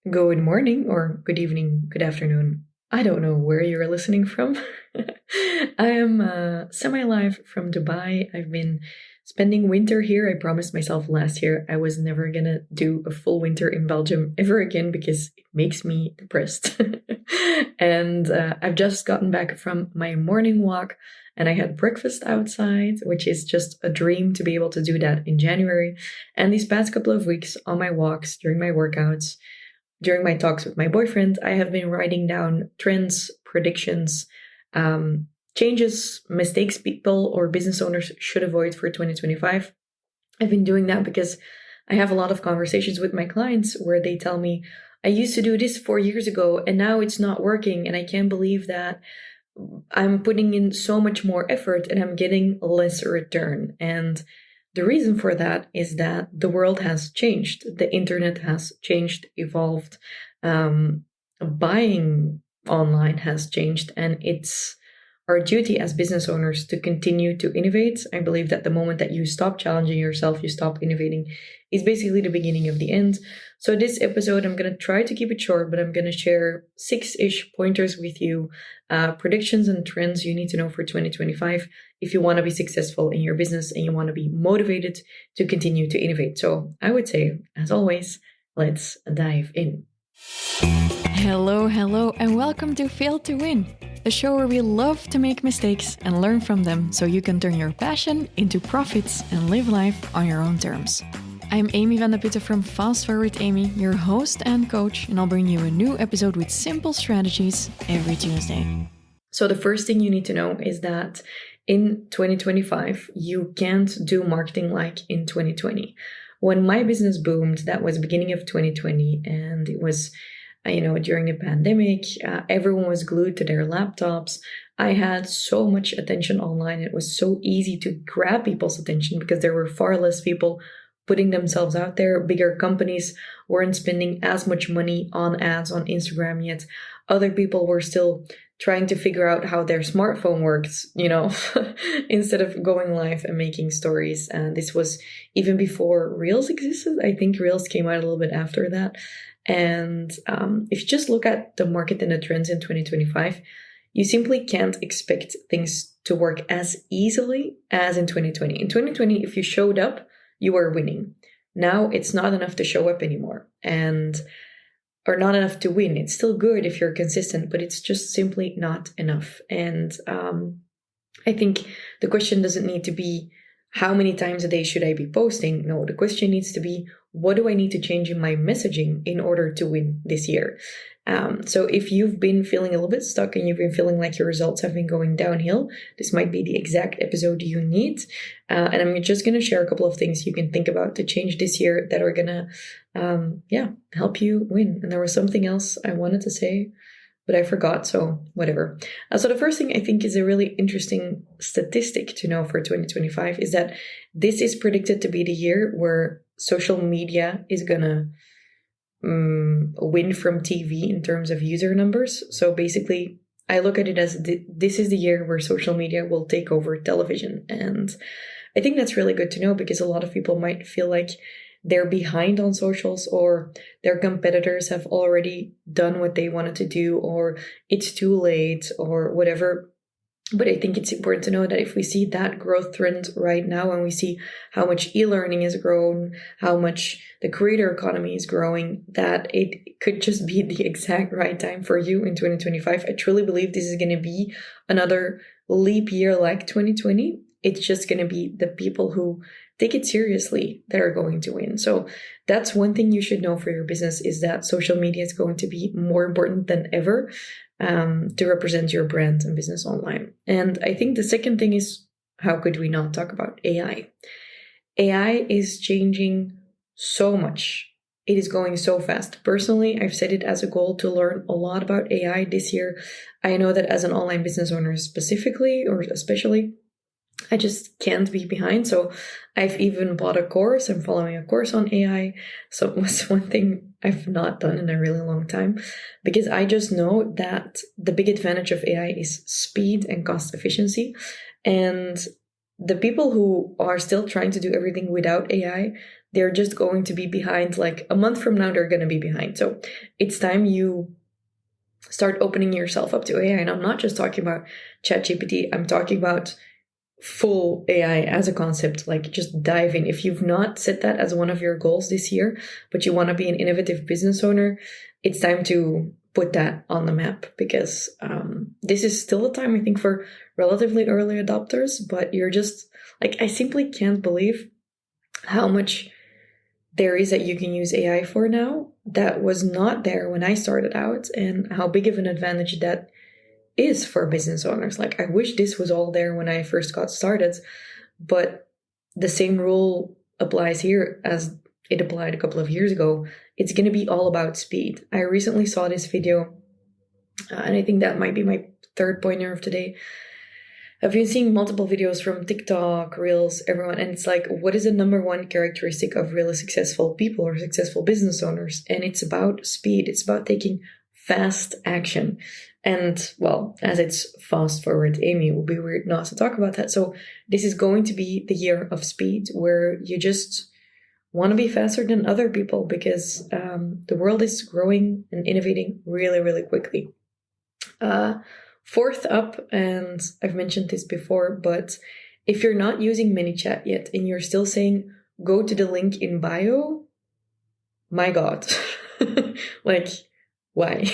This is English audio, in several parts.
Good morning or good evening, good afternoon. I don't know where you're listening from. I am semi-live from Dubai. I've been spending winter here. I promised myself last year I was never gonna do a full winter in Belgium ever again because it makes me depressed. And I've just gotten back from my morning walk and I had breakfast outside, which is just a dream to be able to do that in January. And these past couple of weeks on my walks, during my workouts, during my talks with my boyfriend, I have been writing down trends, predictions, changes, mistakes people or business owners should avoid for 2025. I've been doing that because I have a lot of conversations with my clients where they tell me, I used to do this 4 years ago and now it's not working. And I can't believe that I'm putting in so much more effort and I'm getting less return. And the reason for that is that the world has changed. The internet has changed, evolved. Buying online has changed, and it's our duty as business owners to continue to innovate. I believe that the moment that you stop challenging yourself, you stop innovating, is basically the beginning of the end. So this episode, I'm going to try to keep it short, but I'm going to share 6-ish pointers with you, predictions and trends you need to know for 2025 if you want to be successful in your business and you want to be motivated to continue to innovate. So I would say, as always, let's dive in. Hello, and welcome to Fail to Win, a show where we love to make mistakes and learn from them so you can turn your passion into profits and live life on your own terms. I'm Amy van der Putten from FastForwardAmy, your host and coach, and I'll bring you a new episode with simple strategies every Tuesday. So the first thing you need to know is that in 2025, you can't do marketing like in 2020. When my business boomed, that was beginning of 2020, and it was during a pandemic, everyone was glued to their laptops. I had so much attention online. It was so easy to grab people's attention because there were far less people putting themselves out there. Bigger companies weren't spending as much money on ads on Instagram yet. Other people were still trying to figure out how their smartphone works, instead of going live and making stories. And this was even before Reels existed. I think Reels came out a little bit after that. And if you just look at the market and the trends in 2025, you simply can't expect things to work as easily as in 2020. In 2020, if you showed up, you were winning. Now it's not enough to show up anymore, or not enough to win. It's still good if you're consistent, but it's just simply not enough. And I think the question doesn't need to be, how many times a day should I be posting? No, the question needs to be, what do I need to change in my messaging in order to win this year? So if you've been feeling a little bit stuck and you've been feeling like your results have been going downhill, this might be the exact episode you need. And I'm just going to share a couple of things you can think about to change this year that are going to, help you win. And there was something else I wanted to say, but I forgot, so whatever. So the first thing I think is a really interesting statistic to know for 2025 is that this is predicted to be the year where social media is gonna win from TV in terms of user numbers. So basically, I look at it as this is the year where social media will take over television. And I think that's really good to know because a lot of people might feel like they're behind on socials, or their competitors have already done what they wanted to do, or it's too late, or whatever. But I think it's important to know that if we see that growth trend right now, and we see how much e-learning has grown, how much the creator economy is growing, that it could just be the exact right time for you in 2025. I truly believe this is going to be another leap year like 2020. It's just going to be the people who take it seriously that are going to win. So that's one thing you should know for your business, is that social media is going to be more important than ever to represent your brand and business online. And I think the second thing is, how could we not talk about AI? AI is changing so much. It is going so fast. Personally, I've set it as a goal to learn a lot about AI this year. I know that as an online business owner specifically, or especially, I just can't be behind. So I've even bought a course. I'm following a course on AI. So it was one thing I've not done in a really long time, because I just know that the big advantage of AI is speed and cost efficiency. And the people who are still trying to do everything without AI, they're just going to be behind. Like a month from now, they're going to be behind. So it's time you start opening yourself up to AI. And I'm not just talking about ChatGPT. I'm talking about full AI as a concept. Like just dive in. If you've not set that as one of your goals this year, but you want to be an innovative business owner, it's time to put that on the map, because this is still a time, I think, for relatively early adopters, but you're just like, I simply can't believe how much there is that you can use AI for now that was not there when I started out, and how big of an advantage that is for business owners. Like, I wish this was all there when I first got started, but the same rule applies here as it applied a couple of years ago. It's going to be all about speed. I recently saw this video, and I think that might be my third pointer of today. I've been seeing multiple videos from TikTok, Reels, everyone, and it's like, what is the number one characteristic of really successful people or successful business owners? And it's about speed. It's about taking fast action. And well, as it's fast forward Amy, it would be weird not to talk about that. So this is going to be the year of speed, where you just want to be faster than other people, because the world is growing and innovating really, really quickly. Fourth up, and I've mentioned this before, but if you're not using ManyChat yet and you're still saying, go to the link in bio, my God, like, why?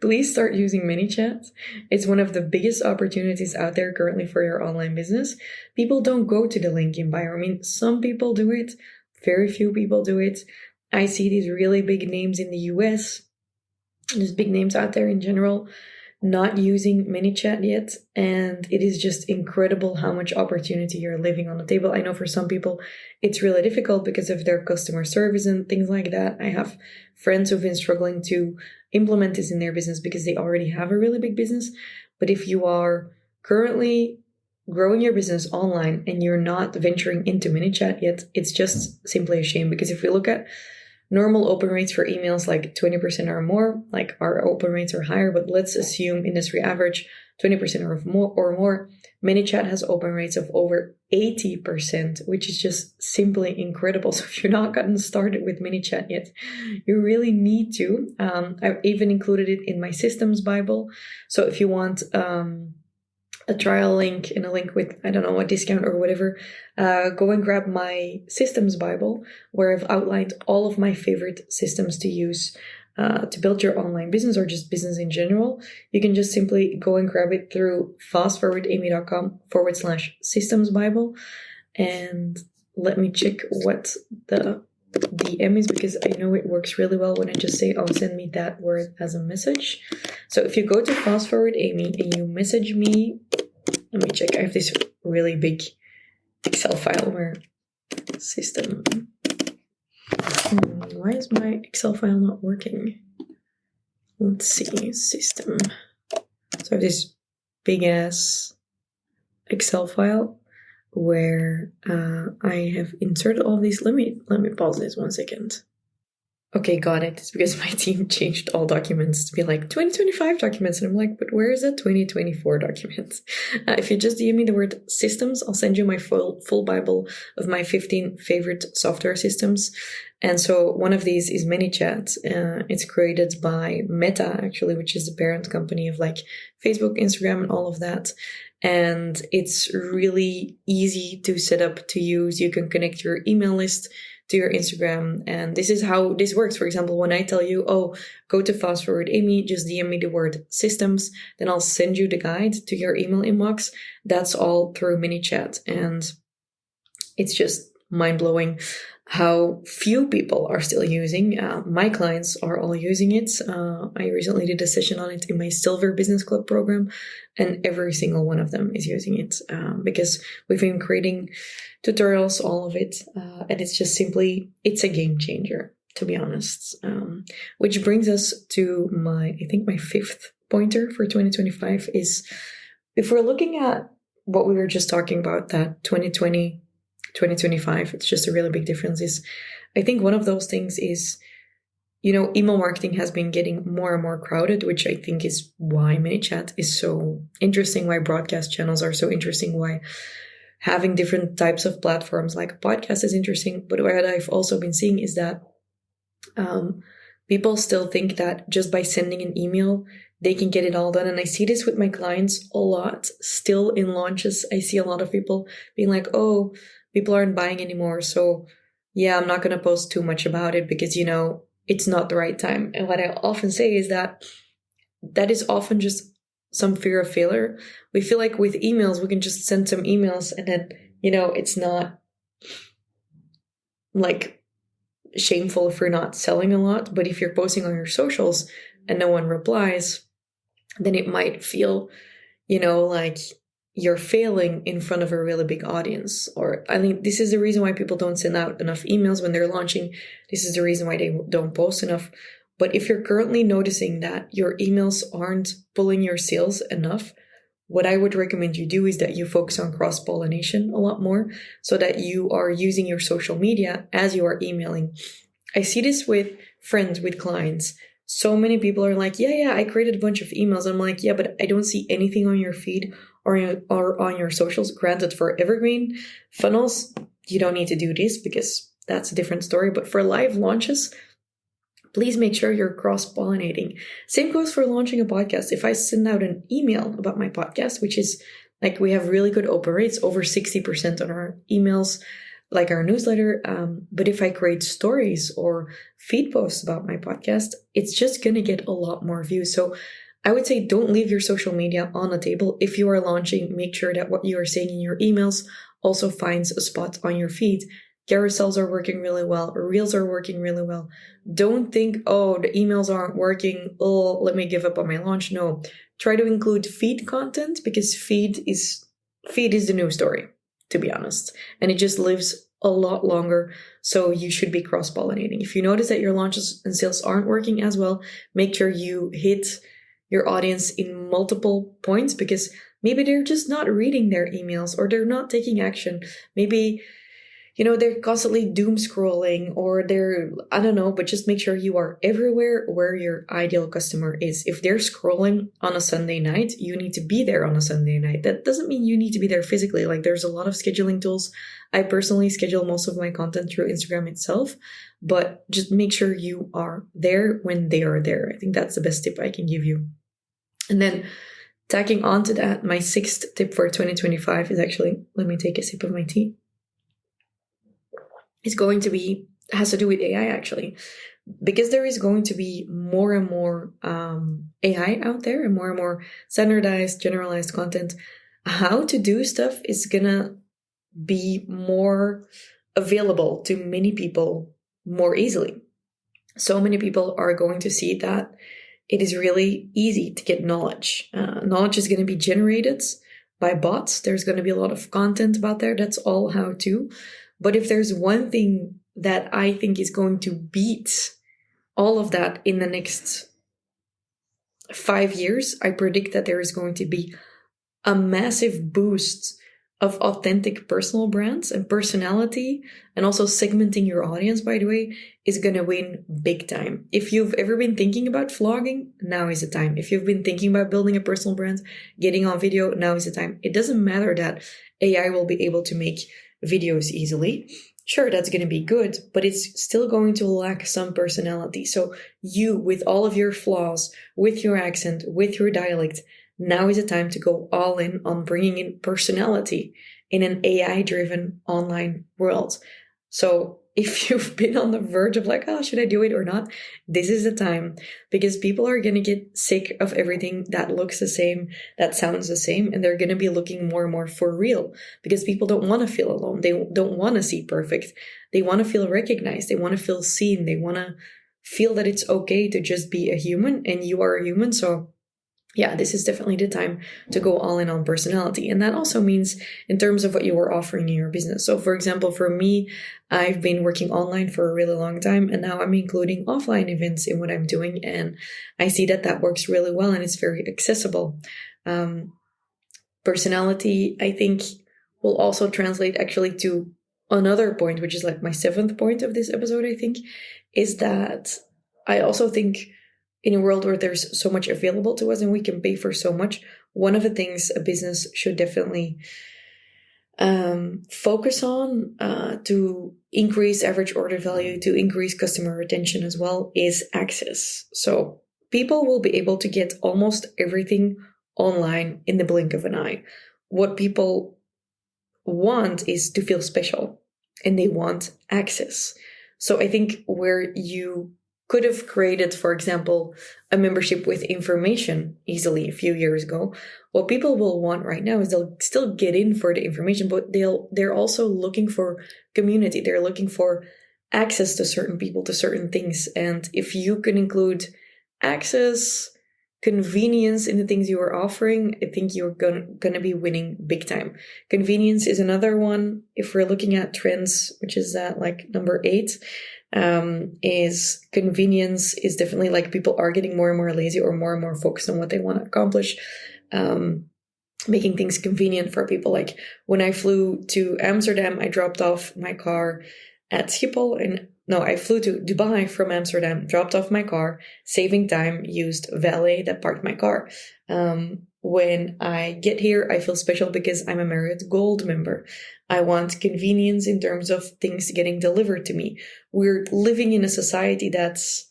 Please start using ManyChat. It's one of the biggest opportunities out there currently for your online business. People don't go to the link in bio. I mean, some people do it. Very few people do it. I see these really big names in the US. There's big names out there in general not using ManyChat yet. And it is just incredible how much opportunity you're leaving on the table. I know for some people, it's really difficult because of their customer service and things like that. I have friends who've been struggling to implement this in their business because they already have a really big business. But if you are currently growing your business online and you're not venturing into ManyChat yet, it's just simply a shame. Because if we look at normal open rates for emails, like 20% or more, like our open rates are higher, but let's assume industry average 20% or more. ManyChat has open rates of over 80%, which is just simply incredible. So if you're not gotten started with ManyChat yet, you really need to. I've even included it in my systems Bible. So if you want a trial link and a link with, I don't know, a discount or whatever, go and grab my systems Bible, where I've outlined all of my favorite systems to use to build your online business or just business in general. You can just simply go and grab it through fastforwardamy.com/systems Bible. And let me check what the DM is, because I know it works really well when I just say, oh, send me that word as a message. So if you go to FastForwardAmy and you message me, let me check. I have this really big Excel file where system. Why is my Excel file not working? Let's see, system. So I have this big ass Excel file where I have inserted all these. Let me pause this 1 second. Okay, got it. It's because my team changed all documents to be like 2025 documents. And I'm like, but where is that 2024 document? If you just DM me the word systems, I'll send you my full Bible of my 15 favorite software systems. And so one of these is ManyChat. It's created by Meta, actually, which is the parent company of like Facebook, Instagram, and all of that. And it's really easy to set up, to use. You can connect your email list to your Instagram. And this is how this works. For example, when I tell you, oh, go to FastForwardAmy, just DM me the word systems, then I'll send you the guide to your email inbox. That's all through ManyChat. And it's just mind-blowing how few people are still using. My clients are all using it. I recently did a session on it in my Silver Business Club program, and every single one of them is using it because we've been creating tutorials, all of it, and it's just simply, it's a game changer, to be honest. Which brings us to my fifth pointer for 2025 is, if we're looking at what we were just talking about, that 2020, 2025, it's just a really big difference. Is I think one of those things is, email marketing has been getting more and more crowded, which I think is why ManyChat is so interesting, why broadcast channels are so interesting, why having different types of platforms like podcast is interesting. But what I've also been seeing is that people still think that just by sending an email, they can get it all done. And I see this with my clients a lot. Still in launches, I see a lot of people being like, oh, people aren't buying anymore. So yeah, I'm not going to post too much about it because, it's not the right time. And what I often say is that is often just some fear of failure. We feel like with emails, we can just send some emails and then, it's not like shameful if you're not selling a lot. But if you're posting on your socials and no one replies, then it might feel, like you're failing in front of a really big audience. Or I think this is the reason why people don't send out enough emails when they're launching. This is the reason why they don't post enough. But if you're currently noticing that your emails aren't pulling your sales enough, what I would recommend you do is that you focus on cross-pollination a lot more so that you are using your social media as you are emailing. I see this with friends, with clients. So many people are like, yeah, I created a bunch of emails. I'm like, yeah, but I don't see anything on your feed or on your socials. Granted, for evergreen funnels, you don't need to do this because that's a different story. But for live launches, please make sure you're cross-pollinating. Same goes for launching a podcast. If I send out an email about my podcast, which is like we have really good open rates, over 60% on our emails, like our newsletter. But if I create stories or feed posts about my podcast, it's just going to get a lot more views. So I would say don't leave your social media on the table. If you are launching, make sure that what you are saying in your emails also finds a spot on your feed. Carousels are working really well. Reels are working really well. Don't think, oh, the emails aren't working. Oh, let me give up on my launch. No, try to include feed content because feed is the news story, to be honest. And it just lives a lot longer. So you should be cross-pollinating. If you notice that your launches and sales aren't working as well, make sure you hit your audience in multiple points because maybe they're just not reading their emails or they're not taking action. Maybe they're constantly doom scrolling or I don't know, but just make sure you are everywhere where your ideal customer is. If they're scrolling on a Sunday night, you need to be there on a Sunday night. That doesn't mean you need to be there physically. Like there's a lot of scheduling tools. I personally schedule most of my content through Instagram itself, but just make sure you are there when they are there. I think that's the best tip I can give you. And then tacking on to that, my 6th tip for 2025 is actually, let me take a sip of my tea. Has to do with AI actually, because there is going to be more and more AI out there and more standardized, generalized content. How to do stuff is gonna be more available to many people more easily. So many people are going to see that it is really easy to get knowledge. Knowledge is going to be generated by bots. There's going to be a lot of content about there. That's all how to. But if there's one thing that I think is going to beat all of that in the next 5 years, I predict that there is going to be a massive boost of authentic personal brands and personality, and also segmenting your audience, by the way, is going to win big time. If you've ever been thinking about vlogging, now is the time. If you've been thinking about building a personal brand, getting on video, now is the time. It doesn't matter that AI will be able to make videos easily. Sure, that's going to be good, but it's still going to lack some personality. So you, with all of your flaws, with your accent, with your dialect, now is the time to go all in on bringing in personality in an AI-driven online world. So if you've been on the verge of like, oh, should I do it or not? This is the time, because people are going to get sick of everything that looks the same, that sounds the same, and they're going to be looking more and more for real, because people don't want to feel alone. They don't want to see perfect. They want to feel recognized. They want to feel seen. They want to feel that it's okay to just be a human, and you are a human. So yeah, this is definitely the time to go all in on personality. And that also means in terms of what you are offering in your business. So for example, for me, I've been working online for a really long time, and now I'm including offline events in what I'm doing. And I see that that works really well and it's very accessible. Personality, I think, will also translate actually to another point, which is like my 7th point of this episode, I think, is that I also think in a world where there's so much available to us and we can pay for so much, one of the things a business should definitely focus on to increase average order value, to increase customer retention as well, is access. So people will be able to get almost everything online in the blink of an eye. What people want is to feel special, and they want access. So I think where you could have created, for example, a membership with information easily a few years ago, what people will want right now is they'll still get in for the information, but they're also looking for community. They're looking for access to certain people, to certain things. And if you can include access, convenience in the things you are offering, I think you're gonna be winning big time. Convenience is another one. If we're looking at trends, which is like number 8, is convenience is definitely like people are getting more and more lazy or more focused on what they want to accomplish. Making things convenient for people. Like when I flew to Amsterdam, I dropped off my car at Schiphol, I flew to Dubai from Amsterdam, dropped off my car, saving time, used valet that parked my car. When I get here, I feel special because I'm a Marriott Gold member. I want convenience in terms of things getting delivered to me. We're living in a society that's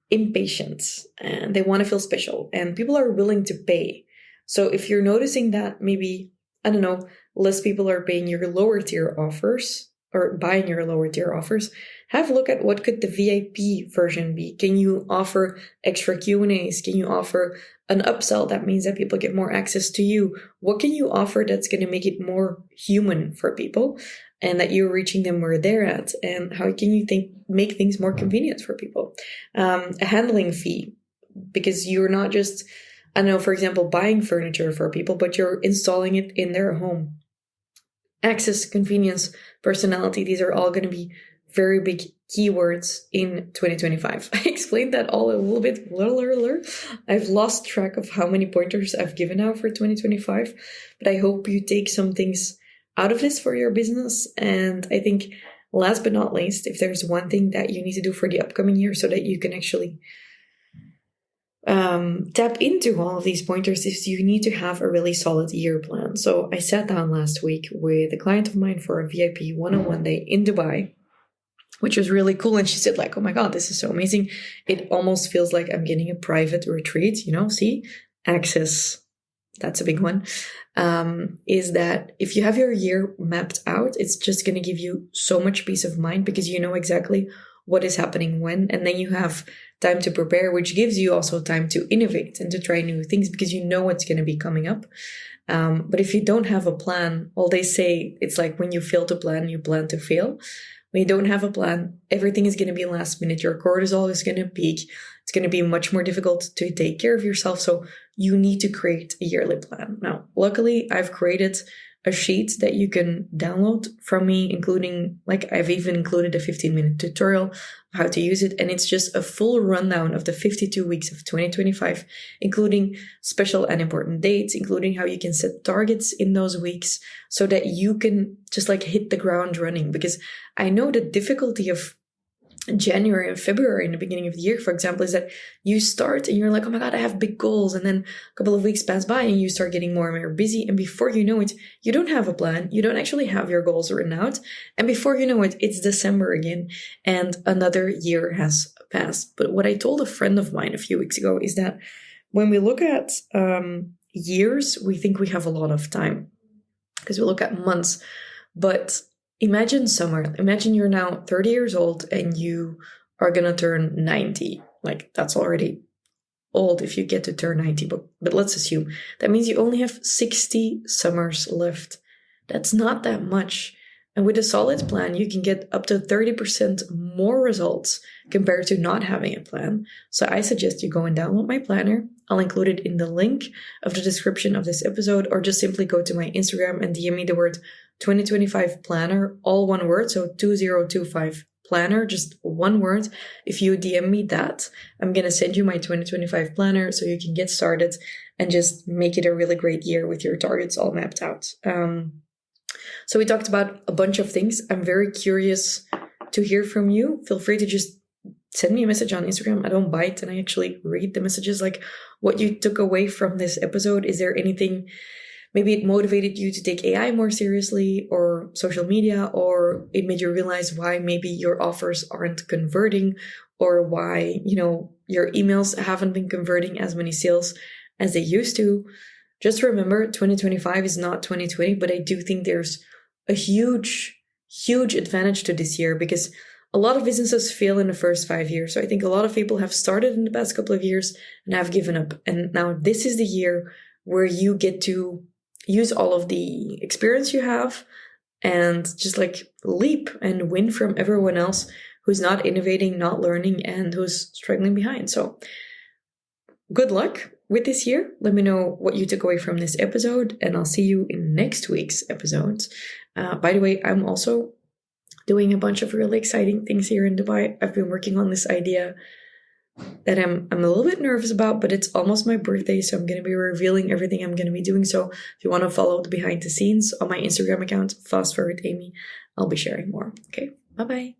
impatient and they want to feel special, and people are willing to pay. So if you're noticing that maybe, I don't know, less people are paying your lower tier offers or buying your lower tier offers, have a look at what could the VIP version be. Can you offer extra Q&As? Can you offer an upsell? That means that people get more access to you. What can you offer that's going to make it more human for people and that you're reaching them where they're at? And how can you make things more convenient for people? A handling fee, because you're not just, I don't know, for example, buying furniture for people, but you're installing it in their home. Access, convenience, personality, these are all going to be very big keywords in 2025. I explained that all a little bit. I've lost track of how many pointers I've given now for 2025, but I hope you take some things out of this for your business. And I think last but not least, if there's one thing that you need to do for the upcoming year so that you can actually tap into all of these pointers, is you need to have a really solid year plan. So I sat down last week with a client of mine for a VIP one-on-one day in Dubai, which was really cool. And she said like, oh my God, this is so amazing. It almost feels like I'm getting a private retreat, see, access. That's a big one. Is that if you have your year mapped out, it's just going to give you so much peace of mind because you know exactly what is happening when, and then you have time to prepare, which gives you also time to innovate and to try new things because you know what's going to be coming up. But if you don't have a plan, well, they say it's like when you fail to plan, you plan to fail. When you don't have a plan, everything is going to be last minute. Your cortisol is going to peak. It's going to be much more difficult to take care of yourself. So you need to create a yearly plan. Now, luckily, I've created a sheet that you can download from me, including, like, I've even included a 15-minute tutorial of how to use it. And it's just a full rundown of the 52 weeks of 2025, including special and important dates, including how you can set targets in those weeks so that you can just like hit the ground running. Because I know the difficulty of January and February in the beginning of the year, for example, is that you start and you're like, oh my God, I have big goals. And then a couple of weeks pass by and you start getting more and more busy. And before you know it, you don't have a plan. You don't actually have your goals written out. And before you know it, it's December again and another year has passed. But what I told a friend of mine a few weeks ago is that when we look at years, we think we have a lot of time because we look at months. But imagine summer. Imagine you're now 30 years old and you are going to turn 90. Like, that's already old if you get to turn 90. But let's assume that means you only have 60 summers left. That's not that much. And with a solid plan, you can get up to 30% more results compared to not having a plan. So I suggest you go and download my planner. I'll include it in the link of the description of this episode, or just simply go to my Instagram and DM me the word 2025 planner, all one word. So 2025 planner, just one word. If you DM me that, I'm going to send you my 2025 planner so you can get started and just make it a really great year with your targets all mapped out. So we talked about a bunch of things. I'm very curious to hear from you. Feel free to just send me a message on Instagram. I don't bite and I actually read the messages, like what you took away from this episode. Is there anything maybe it motivated you to take AI more seriously, or social media, or it made you realize why maybe your offers aren't converting, or why, your emails haven't been converting as many sales as they used to. Just remember, 2025 is not 2020, but I do think there's a huge advantage to this year, because a lot of businesses fail in the first 5 years. So I think a lot of people have started in the past couple of years and have given up. And now this is the year where you get to use all of the experience you have and just leap and win from everyone else who's not innovating, not learning, and who's struggling behind. So good luck with this year. Let me know what you took away from this episode, and I'll see you in next week's episodes. By the way, I'm also doing a bunch of really exciting things here in Dubai. I've been working on this idea that I'm a little bit nervous about, but it's almost my birthday, so I'm going to be revealing everything I'm going to be doing. So if you want to follow the behind the scenes on my Instagram account, FastForwardAmy, I'll be sharing more. Okay, bye-bye.